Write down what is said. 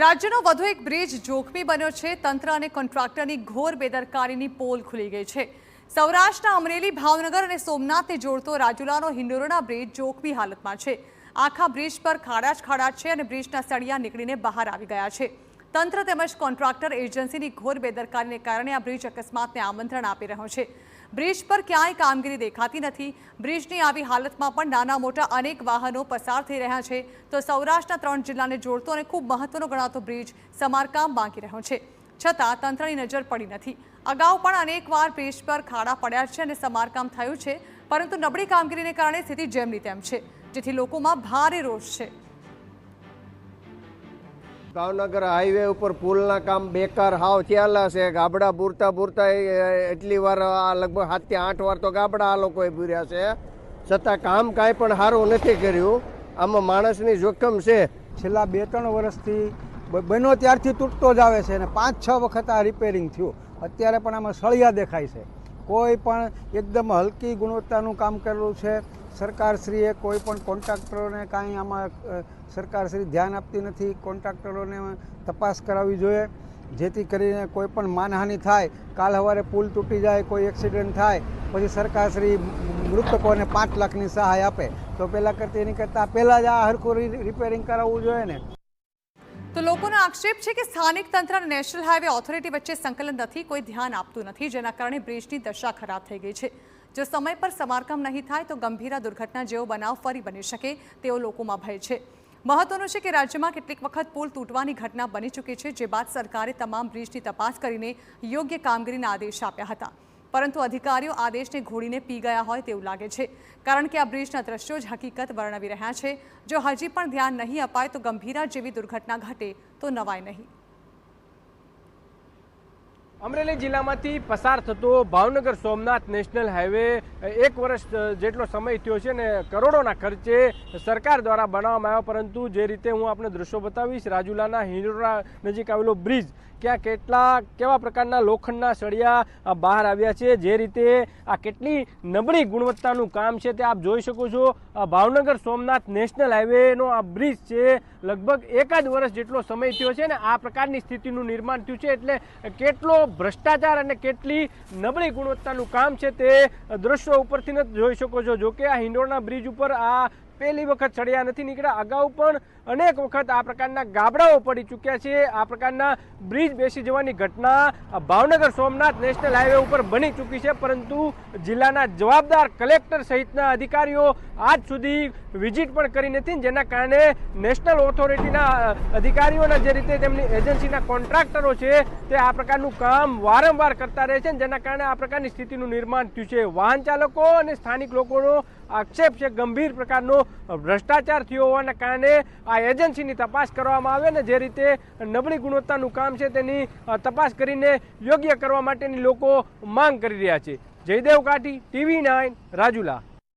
રાજ્યનો વધુ એક બ્રિજ જોખમી બન્યો છે। તંત્ર અને કોન્ટ્રાક્ટરની ઘોર બેદરકારીની પોલ ખુલી ગઈ છે। સૌરાષ્ટ્રના અમરેલી, ભાવનગર અને સોમનાથને જોડતો રાજુલાનો હિંડોરણા બ્રિજ જોખમી હાલતમાં છે। આખા બ્રિજ પર ખાડા જ ખાડા છે અને બ્રિજના સળિયા નીકળીને બહાર આવી ગયા છે। તંત્ર તેમજ કોન્ટ્રાક્ટર એજન્સીની ઘોર બેદરકારીને કારણે આ બ્રિજ અકસ્માતને આમંત્રણ આપી રહ્યો છે। બ્રિજ પર ક્યાંય કામગીરી દેખાતી નથી। બ્રિજની આવી હાલતમાં પણ નાના મોટા અનેક વાહનો પસાર થઈ રહ્યા છે તો સૌરાષ્ટ્રના 3 જિલ્લાને જોડતો અને ખૂબ મહત્વનો ગણાતો બ્રિજ સમારકામ બાકી રહ્યો છે, છતાં તંત્રની નજર પડી નથી। અગાઉ પણ અનેકવાર બ્રિજ પર ખાડા પડ્યા છે અને સમારકામ થયું છે, પરંતુ નબળી કામગીરીને કારણે સ્થિતિ જેમની તેમ છે, જેથી લોકોમાં ભારે રોષ છે। ભાવનગર હાઈવે ઉપર પુલના કામ બેકાર હાવ થયેલા છે। ગાબડા પૂરતા એટલી વાર લગભગ 7 થી 8 વાર તો ગાબડા આ લોકોએ પૂર્યા છે, છતાં કામ કાંઈ પણ સારું નથી કર્યું। આમાં માણસની જોખમ છે। છેલ્લા 2-3 વર્ષથી બન્યો ત્યારથી તૂટતો જ આવે છે અને 5-6 વખત આ રિપેરિંગ થયું। અત્યારે પણ આમાં સળિયા દેખાય છે। કોઈ પણ એકદમ હલકી ગુણવત્તાનું કામ કરેલું છે। સરકારશ્રીએ કોઈ પણ કોન્ટ્રાક્ટરોને કાંઈ આમાં સરકારશ્રી ધ્યાન આપતી નથી। કોન્ટ્રાક્ટરોને તપાસ કરાવવી જોઈએ, જેથી કરીને કોઈ પણ માનહાનિ થાય। કાલ સવારે પુલ તૂટી જાય, કોઈ એક્સિડન્ટ થાય, પછી સરકારશ્રી મૃતકોને 5 લાખની સહાય આપે, તો પહેલાં કરતી એની કરતાં પહેલાં જ આ હરખું રિપેરિંગ કરાવવું જોઈએ ને। તો લોકોનો આક્ષેપ છે કે સ્થાનિક તંત્ર અને નેશનલ હાઈવે ઓથોરિટી વચ્ચે સંકલન નથી, કોઈ ધ્યાન આપતું નથી, જેના કારણે બ્રિજની દશા ખરાબ થઈ ગઈ છે। જો સમય પર સમારકામ નહીં થાય તો ગંભીર દુર્ઘટના જેવો બનાવ ફરી બની શકે તેવો લોકોમાં ભય છે। મહત્વનું છે કે રાજ્યમાં કેટલીક વખત પુલ તૂટવાની ઘટના બની ચૂકી છે, જે બાદ સરકારે તમામ બ્રિજની તપાસ કરીને યોગ્ય કામગીરીના આદેશ આપ્યા હતા, પરંતુ અધિકારીઓ આદેશને ઘોડીને પી ગયા હોય તેવું લાગે છે, કારણ કે આ બ્રિજના દ્રશ્યો જ હકીકત વર્ણવી રહ્યા છે। જો હજી પણ ધ્યાન નહીં અપાય તો ગંભીરા જેવી દુર્ઘટના ઘટે તો નવાય નહીં। અમરેલી જિલ્લામાંથી પસાર થતો ભાવનગર સોમનાથ નેશનલ હાઈવે 1 વર્ષ જેટલો સમય થયો છે ને કરોડોના ખર્ચે સરકાર દ્વારા બનાવવામાં આવ્યો, પરંતુ જે રીતે હું આપને દ્રશ્યો બતાવીશ, રાજુલાના હિંડોરણા નજીક આવેલો બ્રિજ, ક્યાં કેવા પ્રકારના લોખંડના સળિયા બહાર આવ્યા છે, જે રીતે આ કેટલી નબળી ગુણવત્તાનું કામ છે તે આપ જોઈ શકો છો। ભાવનગર સોમનાથ નેશનલ હાઈવેનો આ બ્રિજ છે, લગભગ 1 વર્ષ જેટલો સમય થયો છે ને આ પ્રકારની સ્થિતિનું નિર્માણ થયું છે, એટલે કેટલો ભ્રષ્ટાચાર અને કેટલી નબળી ગુણવત્તાનું કામ છે તે દ્રશ્યો ઉપરથી જ જોઈ શકો છો। જોકે આ હિંડોરણા બ્રિજ ઉપર આ પહેલી વખત સળિયા નથી નીકળ્યા, અગાઉ પણ અનેક વખત આ પ્રકારના ગાબડાઓ પડી ચૂક્યા છે। આ પ્રકારના બ્રિજ બેસી જવાની ઘટના ભાવનગર સોમનાથ નેશનલ હાઈવે ઉપર બની ચૂકી છે, પરંતુ જિલ્લાના જવાબદાર કલેક્ટર સહિતના અધિકારીઓ આજ સુધી વિઝિટ પણ કરી નથી, જેના કારણે નેશનલ ઓથોરિટીના અધિકારીઓના જે રીતે તેમની એજન્સીના કોન્ટ્રાક્ટરો છે તે આ પ્રકારનું કામ વારંવાર કરતા રહે છે, જેના કારણે આ પ્રકારની સ્થિતિનું નિર્માણ થયું છે। વાહન ચાલકો અને સ્થાનિક લોકોનો આક્ષેપ છે ગંભીર પ્રકારનો ભ્રષ્ટાચાર થયો હોવાના કારણે આ એજન્સીની તપાસ કરવામાં આવે ને જે રીતે નબળી ગુણવત્તાનું કામ છે તેની તપાસ કરીને યોગ્ય કરવા માટેની લોકો માંગ કરી રહ્યા છે। જયદેવ કાઠી, TV9, રાજુલા।